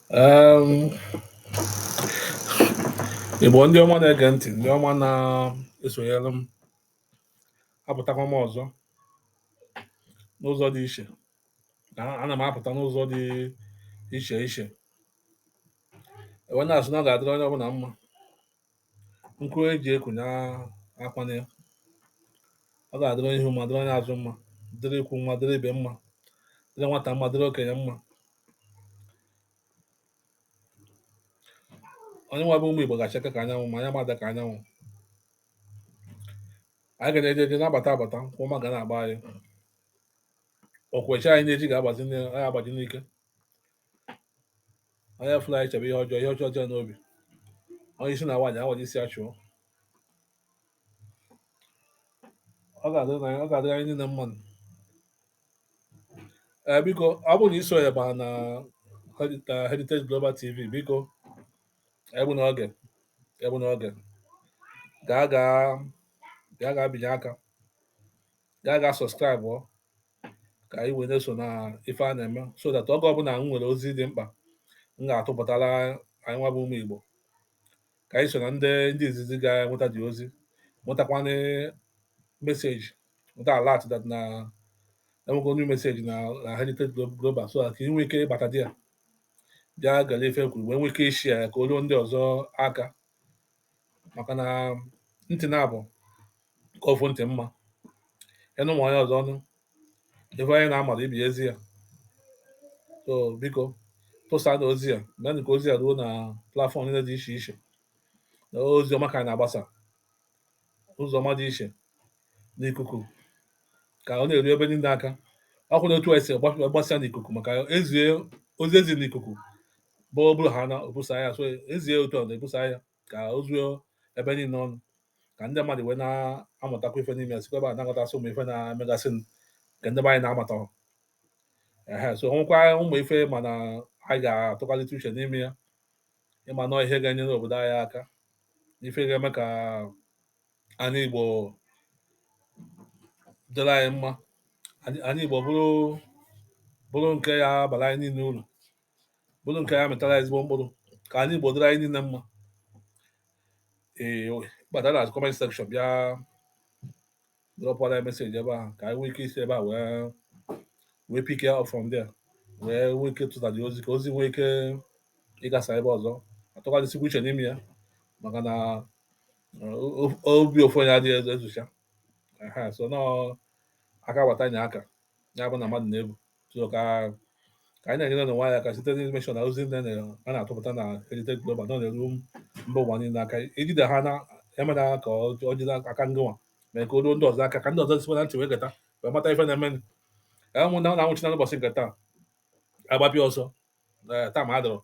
Um, Igbo ndị ọma na-ege ntị, ndị ọma na-esonyere m, apụtakwa m ọzọ n'ụzọ dị iche. Ana m apụta n'ụzọ dị iche iche. Enwe na-asụ na ọ ga-adịrị onye ọbụla mma. Nkụ eji ekunye akwana ya. Ọ ga-adịrị onye ihu mma, dịrị onye azụ mma, dịrị ikwu mma, dịrị ibe mma, dịrị nwata mma, dịrị okenye mma. Onye nwe bụ ụmụ Igbo ga-achake ka anyanwụ ma anya mada ka anyanwụ. Anyị ga na-eje eje na-abata abata, kwụma ga na-agba anyị. Okwechi anyị na-eji ga-agbaji n'ike. Onye fụrụ anyị chebe ihe ọjọọ dị n'obi. Onye isi na nwaanyị awaji isi achụọ. Ọ ga-adịrị anyị niile mmadụ. Biko, ọ bụrụ na iso ya ba na Heritage Global TV, biko egbu n'oge gaa binye aka, gaa sọskraịbụ ka anyị wee na-eso na ife a na-eme, so that oge ọbụla m nwere ozi dị mkpa m ga-atụpụtara anyị nwa bụ ụmụ Igbo ka anyị so na ndị izizi ga-enweta dị ozi, nwetakwana meseji, nweta alert that na enwego new meseji na Heritage Global, so that ka ị nwee ike ịbata di ya bịa gere ife kwuru wee nwee ike ishi ya ka o ruo ndị ọzọ aka, maka na ntị na-abụ ka ofu ntị mma ịnụ ma onye ọzọ ọnụ ife onye na-amara ibi ezi ya. So biko tụsaa na ozi ya, mee ka ozi ya ruo na platfọm niile dị iche iche, na ozi ọma ka anyị na-agbasa ụzọ ọma dị iche n'ikuku ka ọ na-eru ebe niile aka. Ọkwụ na otu esi gbasịa n'ikuku, maka ozi ezi n'ikuku bụ ọ bụrụ ha na obusa ya, so ezie otu ọ na-ebusa ya ka o zuo ebe niile ọnụ, ka ndị mmadụ wee na-amụtakwa ife n'ime ya, sikwa ebe a na-aghọtasị ụmụ ife na-emegasị nke ndị be anyị na-amataghọ. So nwekwa ụmụ ife mana anyị ga-atụkwalite uche n'ime ya, ịma nọọ ihe ga-enyere obodo anyị aka, ife ga-eme ka anyị Igbo dịrị anyị mma, anyị Igbo bụrụ nke ya abara anyị niile uru, bụrụ nke ya metara ezigbo mkpụrụ, ka anyị Igbo dịrị anyị niile mma. Bata na comment section bịa drọpụọra ya meseji ebe ahụ ka anyị nwee ike isi ebe a wee pick ya up from there, wee nwee ike tụta dị ozi ka ozi nwee ike ịgasa ebe ọzọ, atụkwalịsịkwa uche n'ime ya, maka na obi ofu onye adịghị ezucha. So nọọ aka gbata anya aka ya bụ na mmadụ na-ebu, so ka anyị na-enyere n'onwe anyị aka site n'imeshọn na ozi ndị a na-atụpụta na Heritage Global nọ na-eru mba ụwa niile aka, ijide ha na emena ka ọ jide aka ngịnwa, mee ka o ruo ndị ọzọ aka, ka ndị ọzọ sikwa na ntị wee geta wee mata ife na-eme. Ụmụ na na-anwụchina n'ụbọchị nke taa agbapịa ọsọ taa ma adụrụ,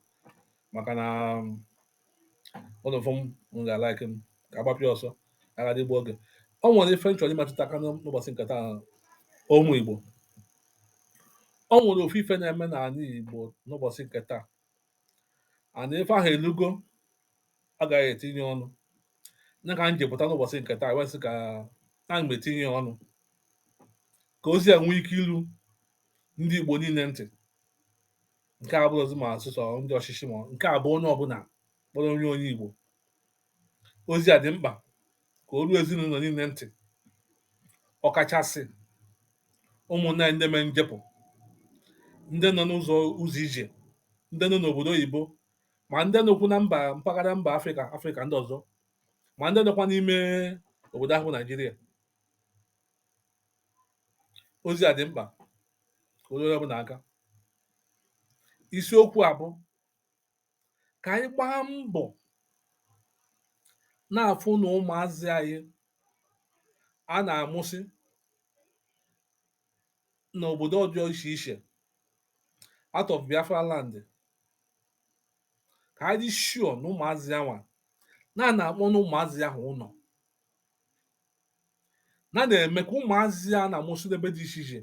maka na ụlọfọ m ga-alaiki m ka agbapịa ọsọ aghara igbu oge. Ọ nwere ife nchọrọ ịmetụta aka n'ụbọchị nke taa. Ụmụ Igbo, ọ nwere ofu ife na-eme n'ala Igbo n'ụbọchị nke taa, ana ife ahụ elugo agaghị etinye ọnụ na ka m ji pụta n'ụbọchị nke taa wee sị ka a m etinye ọnụ ka ozi a nwee ike iru ndị Igbo niile ntị. Nke a bụrụzi ma asụsọ ndị ọchịchị, ma nke a bụ onye ọbụla kpọrọ onye Igbo. Ozi a dị mkpa ka o ruo ezinụlọ niile ntị, ọkachasị ụmụnne ndị mee njepụ, ndị nọ n'ụzọ ije, ndị nọ n'obodo oyibo, ma ndị nọkwu na mpaghara mba Afrịka ndị ọzọ, ma ndị nọkwa n'ime obodo ahụ Naijiria. Ozi a dị mkpa ka o ruo onye ọbụla aka. Isiokwu a bụ ka anyị gbaa mbọ na-afụ na ụmụazị anyị a na-amụsị n'obodo dị iche iche out of Biafra land, ka anyị dị sure na ụmụazị anwa na-akpọ na ụmụazị ahụ ụlọ, na-eme ka ụmụazị a na-amụsị n'ebe dị iche iche,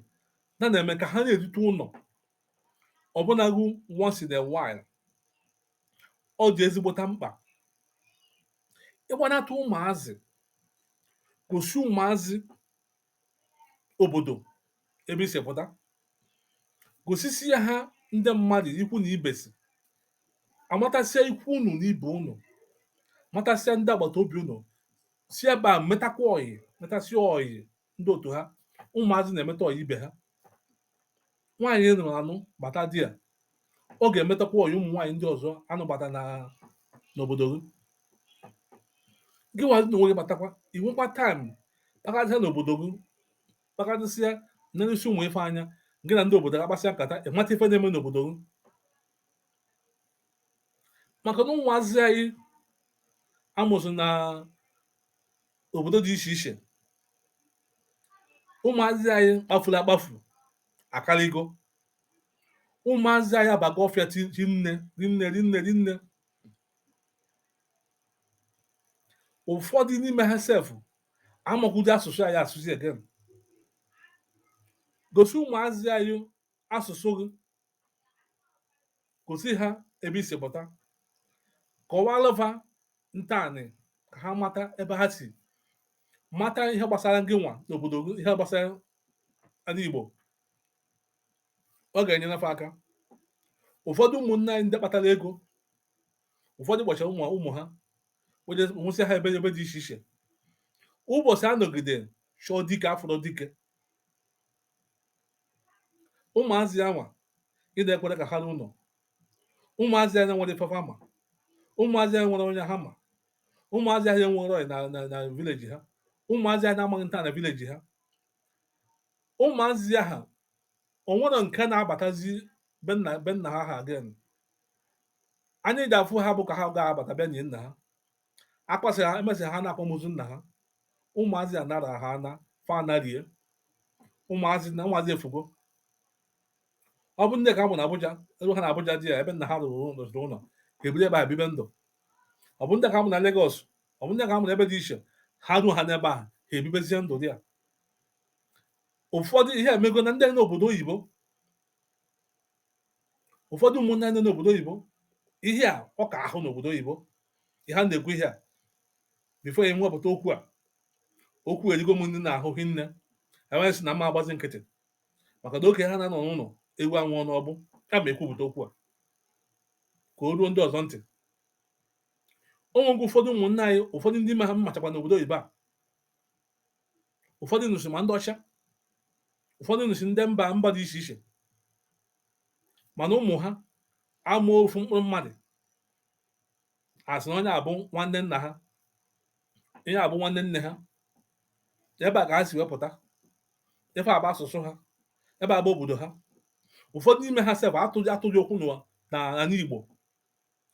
na-eme ka ha na-erute ụlọ ọbụnagụ once in a while. Ọ dị ezigbota mkpa ịgbanata ụmụazị, gosi ụmụazị obodo ebe isi pụta, gosisi ya ha ndị mmadụ ikwu na ibe si, amatasịa ikwu unu na ibe unu, matasịa ndị agbata obi unu, si ebe a metakwa ọyị, metasịa ọyị ndị otu ha. Ụmụazị na-emeta ọyị ibe ha. Nwaanyị nụrụ anụ gbata di ya, ọ ga-emetakwa ọyị ụmụ nwaanyị ndị ọzọ anụ gbata n'obodo gị. Gị nwazi na onwe gị batakwa, inwekwa taịm kpagasịa n'obodo gị, kpagasịa n'isi ụmụ ife anya, gị na ndị obodo gị akpasịa nkata, ịmata ife na-eme n'obodo gị. Maka na ụmụazị anyị amụsụ na obodo dị iche iche, ụmụazị anyị kpafuru akpafu akaligo. Ụmụazị anyị abago ọfịa rinne. Ụfọdụ n'ime ha sef amakwụdị asụsụ anyị asụsụ again. Gosi ụmụazị anyị asụsụ gị, gosi ha ebe isi pụta, kọwalụfa ntọanị ka ha mata ebe ha si, mata ihe gbasara gị nwa n'obodo gị, ihe gbasara ndị Igbo. Ọ ga-enyere fa aka. Ụfọdụ ụmụnne anyị ndị kpatara ego, ụfọdụ gbachara ụmụ ha nwụsị ha ebe dị iche iche. Ụbọchị anọgide chọọ dike afọrọ dike, ụmụazị anwa ị na-ekwere ka ha n'ụlọ, ụmụazị anyị nwere ife ha ma, ụmụazị anyị nwere onye ha ma, ụmụazị anyị nwere ọyị na vileji ha, ụmụazị anyị amaghị nta na vileji ha. Ụmụazị aha o nwere nke na-abatazi be nna ha again. Anyị ji afụ ha bụ ka ha ga-abata bịa nye nna ha, akpasị ha, emesị ha na-akwamozu nna ha. Ụmụazị a nara ha na fa anarie, ụmụazị efugo. Ọ bụ ndị ka amụ na Abuja, elu ha na Abuja dị ya ebe nna ha rụrụ ụlọ, ka ebiri ebe a bibe ndụ. Ọ bụ ndị ka amụ na Lagos, ọ bụ ndị ka amụ na ebe dị iche, ha ruo ha n'ebe a, ha ebibezie ndụ dị ya. Ụfọdụ ihe emego na ndị n'obodo oyibo, ụfọdụ ụmụnne ndị n'obodo oyibo, ihe a ọ ka ahụ n'obodo oyibo, ihe a na-ekwu ihe a bifo ya nwepụta okwu erigo m ndị na-ahụ hinne, enweghị si na mma agbazi nkịtị, maka na oke ha na-anọ n'ụlọ ewu anwụọ n'ọbụ, ya ma ekwupụta okwu a ka o ruo ndị ọzọ ntị. Onwegwu ụfọdụ ụmụnne anyị, ụfọdụ ndị ime ha mmachakwa n'obodo oyibo a, ụfọdụ nụsị ma ndị ọcha, ụfọdụ nụsị ndị mba dị iche iche, mana ụmụ ha amụọ ofu mkpụrụ mmadụ, asị na onye abụ nwanne nna ha, ihe abụ nwanne nne ha. Ebe a ka ha si wepụta, ife abụ asụsụ ha, ebe abụ obodo ha. Ụfọdụ n'ime ha sef atụghị okwu n'ala Igbo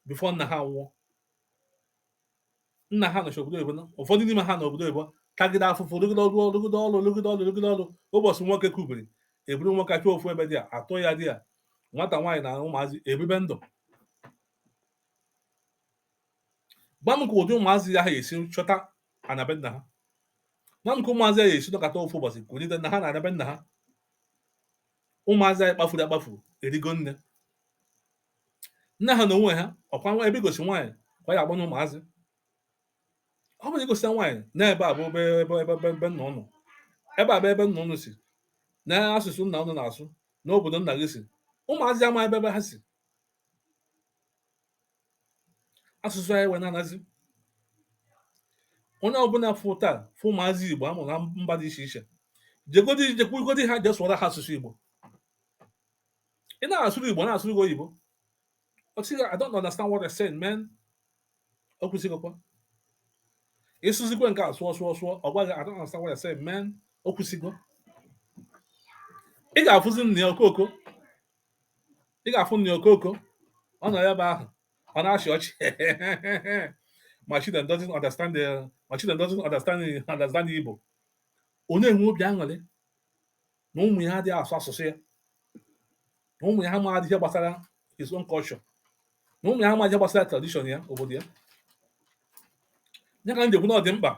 bifo nna ha nwụọ. Nna ha nọchi obodo oyibo, ụfọdụ n'ime ha n'obodo oyibo tagide afụfụ, rụgide ọrụ. Ụbọchị nwoke kubiri, eburu nwoke achọ ofu ebe dị a, atụ ya dị ya, nwata nwaanyị na ụmụazị ebibe ndụ. Gwa m ka ụdị ụmụazị ya ha esi chọta anabe nna ha. Gwa m ka ụmụazị ya esi nọkọta ofu ụbọchị kwulite na ha na-anabe nna ha. Ụmụazị anyị kpafuru akpafu erigo nne. Nne ha na onwe ha ọkwa nwa ebe igosi nwaanyị kwa ya agbanye ụmụazị. Ọ bụrụ igosi nwaanyị na ebe a bụ ebe nna ụnụ, ebe a bụ ebe nna ụnụ si, na asụsụ nna ụnụ na-asụ, na obodo nna gị si, ụmụazị ama ebe ha si. Asụsụ anyị wee na-anazi. Onye ọbụla fụ taa fụ ụmụazị Igbo amụrụ na mba dị iche iche, jekwugodi ha je sụọra ha asụsụ Igbo. Ị na-asụrụ Igbo na-asụrụ gị oyibo, ọ sị gị I don't understand what you're saying, man. O kwụsịgokwa. Ịsụzikwe nke a sụọ, ọ gwa gị I don't understand what you're saying, man. O kwụsịgo. Ị ga-afụzi nna ya okoko, ị ga-afụ nna ya okoko, ọ nọ ebe ahụ, ọ na-achị ọchị my children doesn't understand Igbo. Ọ na-enwe obi aṅụrị na ụmụ ya adịghị asụ asụsụ ya, na ụmụ ya amaghị ihe gbasara his own culture, na ụmụ ya amaghị ihe gbasara tradition ya, obodo ya. Ya ka m ji ekwu na ọ dị mkpa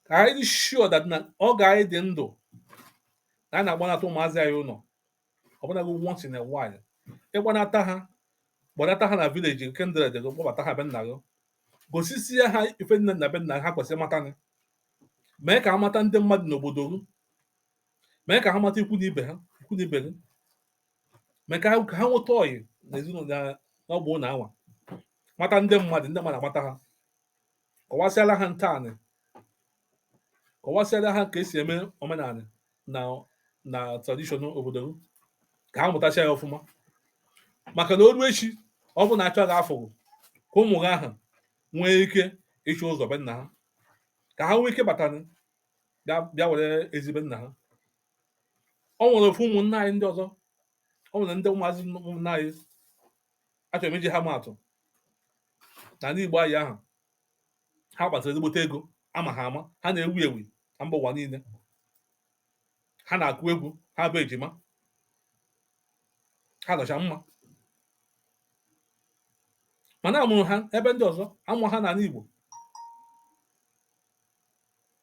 ka anyị sure that na ọ ga-anyị dị ndụ na anyị na-agbanata ụmụazị anyị ụlọ, ọbụnagị once in a while. Gbanata ha na vileji nke ndịrede gị, kpọbata ha be nna gị, gosisie ha ife nne na be nna ha kwesịrị mata gị, mee ka ha mata ndị mmadụ n'obodo gị, mee ka ha mata ikwu na ibe gị, mee ka ha nweta ọyị na ezinụlọ n'ọgbụ na anwa mata ndị mmadụ amata ha kọwasịala ha ntọala kọwasịala ha ka esi eme omenala na tradishọn obodo ka ha mụtacha ya ọfụma maka na oru echi ọ bụ na achọghị afọ ka ụmụ ha ahụ nwee ike ịchụ ụzọ be nna ha ka ha nwee ike batara bịa were ezigbo nna ha ọ nwere ofu ụmụnna anyị ndị ọzọ ọ nwere ndị ụmụazị ụmụnna anyị achọrọ m iji ha maatụ na ndị Igbo anyị ahụ ha gbatara ezigbote ego ama ha ama ha na-ewu ewu na mba ụwa niile ha na-akụ egwu ha bụ ejima ha nọcha mma mana amụrụ ha ebe ndị ọzọ amụ ha n'ala Igbo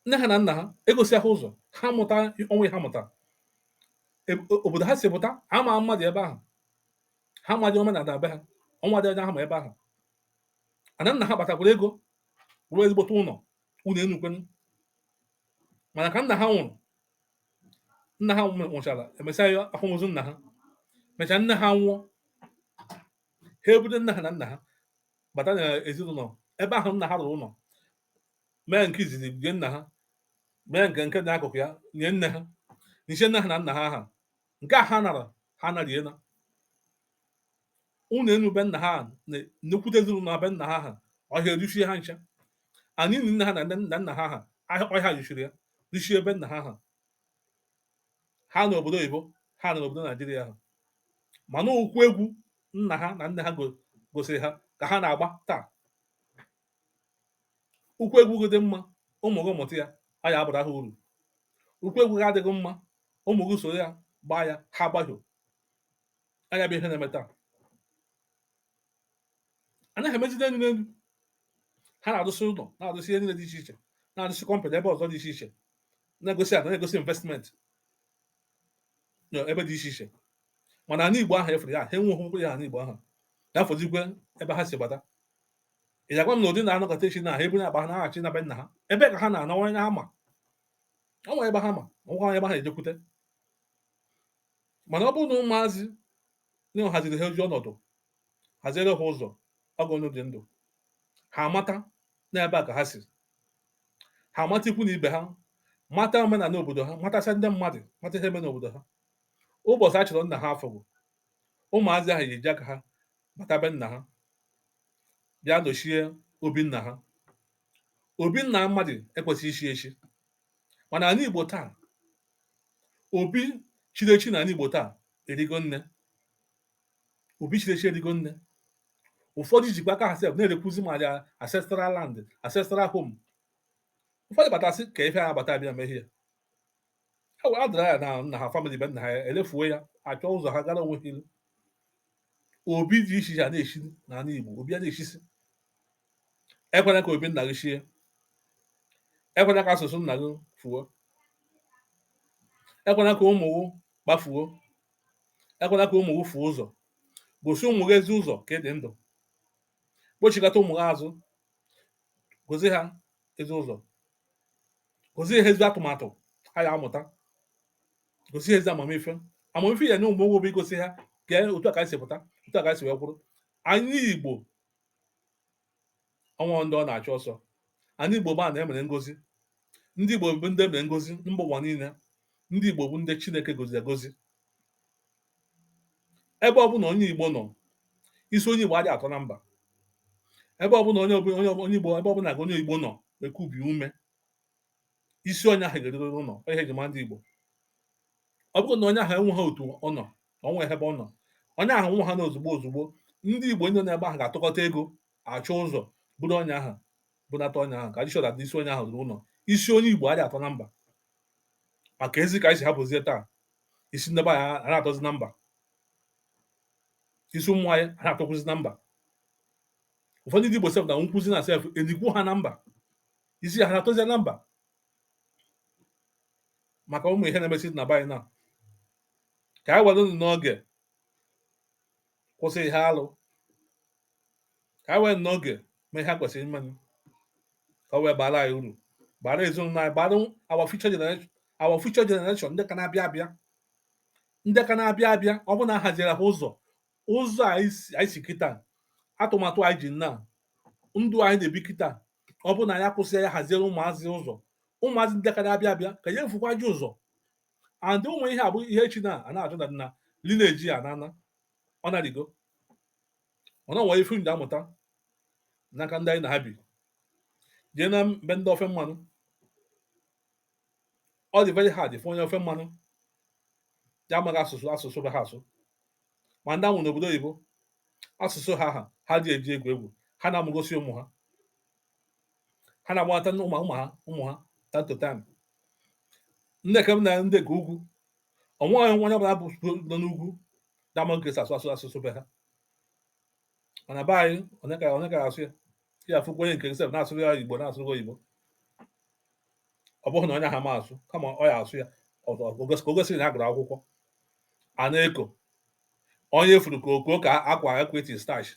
nne ha na nna ha egosi ha ụzọ ha mụta onwe ha mụta obodo ha si pụta ama mmadụ ebe ahụ ha madị omenala be ha ọnwa dị anya ha ma ebe ahụ ana nna ha batakwara ego ruo ezigbote ụlọ enukwenu mana ka nna ha nwụrụ nna ha nwụchara emesịa ya akwamozu nna ha mechaa nne ha nwụọ ha ebudo nna ha na nna ha bata na ezinụlọ ebe ahụ nna ha rụrụ ụlọ mee nke izizi nye nna ha mee nke dị akụkụ ya nye nne ha n'iche nne ha na nna ha aha nke a ha nara ha nariena ụlọ enu be nna ha nnekwute ezinụlọ be nna ha ha ọhịa eruchie ha ncha anyị na nne ha na nna ha ha ọhịa ruchiri ya ruchie ebe nna ha ha ha n'obodo oyibo ha na n'obodo Naijiria ha mana okwu egwu nna ha na nne ha gosiri ha ka ha na-agba taa ukwu egwu gị dị mma ụmụ gị mụta ya a ya abara ha uru ukwu egwu gị adịghị mma ụmụ gị soro ya gbaa ya ha agbahio anya bụ ihe na-eme taa anaghị emezide elu n'elu ha na-arụsị ụlọ na-arụsị ihe niile dị iche iche na-arụsị kọmpanị ebe ọzọ dị iche iche na-egosi ada na-egosi investmenti ebe dị iche iche mana ana Igbo ahụ efere ya ha enwe mkpụrụ ya ana Igbo ahụ ya fọzikwe ebe ha si gbata ị ga-agwa m na ụdị na-anọkọta echi na ha ebu na-agba ha na-aghachi na be nna ha ebe ka ha na-anọwanye ama ọnwa ebe ha ma ọnwa ebe ha ejekwute mana ọ bụrụ na ụmụazị na haziri ha oji ọnọdụ haziere ha ụzọ ọgụ ndụ dị ndụ ha amata n'ebe a ka ha si ha amata ikwu na ibe ha mata omenala obodo ha matasị ndị mmadụ mata ihe eme n'obodo ha ụbọchị a chọrọ nna ha afọ bụ ụmụazị ahụ ga-eji aka ha bata be nna ha bịa dochie obi nna ha obi nna mmadụ ekwesịghị ichi echi mana ala Igbo taa obi chiri echi na ala Igbo taa erigo nne obi chiri echi erigo nne ụfọdụ jikwa aka ha sef na-erekwuzi ma ya ancestral land ancestral home ụfọdụ batasị ka ife ha bata bịa mehie a dara ya na nna ha famili be nna ha elefuo ya achọ ụzọ ha gara onwe ha ilu obi dị iche iche a na-echi n'ala Igbo obi a na-echisi ekwela ka obi nna gị chie ekwela ka asụsụ nna gị fuo ekwela ka ụmụ gị gbafuo ekwela ka ụmụ gị fuo ụzọ gosi ụmụ gị ezi ụzọ ka ị dị ndụ kpochikọta ụmụ gị azụ gozi ha ezi ụzọ gozi ha ezi atụmatụ ha ya amụta gosi ha ezi amamife ya nye ụmụ obi gosi ha kee otu a ka esi pụta otu a ka esi wee kwụrụ anyị Igbo ọnwa ndị ọ na-achọ ọsọ anyị Igbo gbaa na emere ngozi ndị Igbo bụ ndị emere ngozi mba ụwa niile ndị Igbo bụ ndị Chineke goziri egozi ebe ọbụla onye Igbo nọ isi onye Igbo adịghị atọ na mba ebe ọbụla onye Igbo ebe ọbụla ga onye Igbo nọ ekubi ume isi onye ahụ ga-eriri ụlọ ihe eji ma ndị Igbo ọ bụrụ na onye ahụ enwe ha otu ọ nọ onwe ebe ọ nọ onye ahụ nwe ha na ozugbo ndị Igbo ndị nọ ebe ahụ ga-atụkọta ego achọ ụzọ bụrụ onye ahụ bụnata onye ahụ ka adịchọda isi onye ahụ ruru ụlọ isi onye Igbo adịghị atọ na mba maka ezi ka anyị si hapụzie taa isi ndebe anyị a na-atọzi na mba isi ụmụ anyị a na-atọkwụzi na mba ụfọdụ ndị Igbo sef na nkwụzi na sef enikwu ha na mba isi ha na-atọzie na mba maka ụmụ ihe na-emesi na be anyị na ka anyị were n'oge kwụsị ihe alụ ka anyị were n'oge mee ihe kwesịrị mmenụ ka ọ wee bara anyị uru bara ezinụlọ anyị bara our future generation ndị ka na-abịa abịa ndị ka na-abịa abịa ọ bụ na ahaziere ha ụzọ anyị si kịta atụmatụ anyị ji nna ndụ anyị na-ebi kịta ọ bụ na ya kwụsị ya haziere ụmụazị ụzọ ụmụazị ndị ka na-abịa abịa ka ya efukwa ji ụzọ and ụmụ ihe a bụ ihe echi a na-ajụ na lineji ya nana ọ na-adịgo ọ na nwere ife ndị amụta n'aka ndị anyị na ha bi jee na mbe ndị ofe mmanụ ọ dị very hard fụ onye ofe mmanụ ya amaghị asụsụ be ha asụ ma ndị anwụ n'obodo oyibo asụsụ ha dị eji egwu ha na-amụgosi ụmụ ha na-agbata ụmụ ha time to time ndị kem na ndị ka ugwu onweghị onye ọbụla bụ nọ n'ugwu na-amaghị ka esi asụsụ be ha mana be anyị onye ka asụ ya afụkwa onye nke sef na-asụrụ ya igbo na-asụrụ oyibo ọ bụghị na onye ha ma asụ kama ọ ya asụ ya ka o gosiri na a gụrụ akwụkwọ a na-eko onye efuru ka oko ka akwa equity starch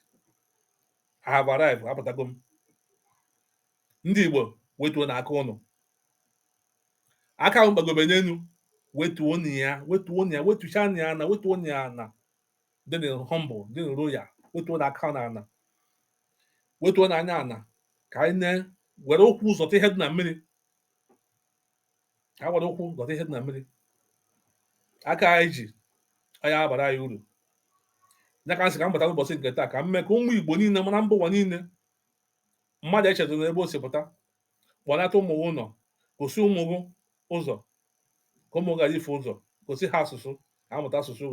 I have arrived apụtago m ndị igbo wetuo na aka ụnụ aka ahụ gbagobe n'elu wetuo ya wetucha ya na wetuo ya na dị humble dị royal wetuo na aka na ana wetuo na anya ana ka anyị were ụkwụ zọta ihe dị na mmiri were ụkwụ zọta ihe dị na mmiri aka anyị ji anyị abara anyị uru ya ka nsị ka m bata ụbọchị nke taa ka m mee ka ụmụ igbo niile mara mba ụwa niile mmadụ echeta na ebe o si pụta kpọnata ụmụ gị ụlọ gosi ụmụ gị ụzọ ka ụmụ gara ife ụzọ gosi ha asụsụ ka amụta asụsụ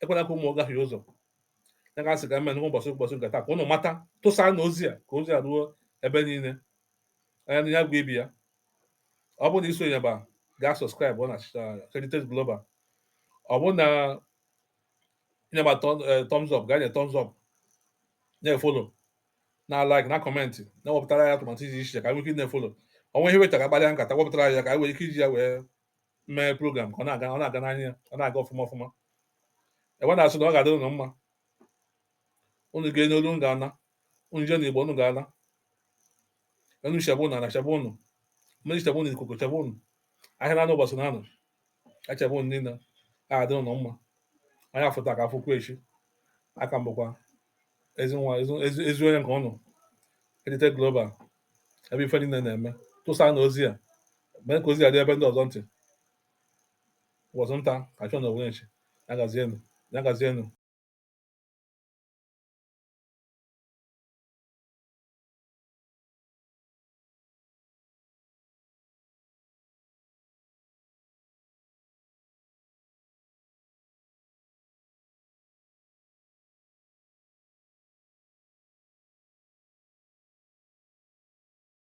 ekwela ka ụmụ gafee ụzọ ya ka nsị ka m mee ụbọchị nke taa ka ụnụ mata tụsa na ozi a ka ozi a ruo ebe niile anya ya gwa ibi ya ọ bụrụ na isonye ba gaa sọskraịbụ na Heritage Global ọ bụrụ na ịnyeba thumbs up gaa nye thumbs up na-efolo na like na kọmentị na-ewepụtara ya atụmatụ iji iche ka nwee ike na-efolo ọnwa ihe weta ka gbalịa nkata wepụtara ya ka anyị nwere ike iji ya wee mee program ka ọ na-aga n'anya ọ na-aga ọfụma ebe na-asụ na ọ ga-adị ụnụ mma unu ga n'olu m ga-ana unu jee n'igbo unu ga-ana enu chebe unu na chebe unu mmiri chebe unu ikuku chebe unu ahịa na ụbọchị na anụ echebe unu niile a ga-adị ụnụ mma anya afụta ka afụkwa echi aka mbụkwa ezi onye nke ọnụ Heritage Global ebe ife niile na-eme tụsa na ozi a mee ka ozi a dị ebe ndị ọzọ ntị ụbọchị nta ka chọ na onwe echi ya gazienụ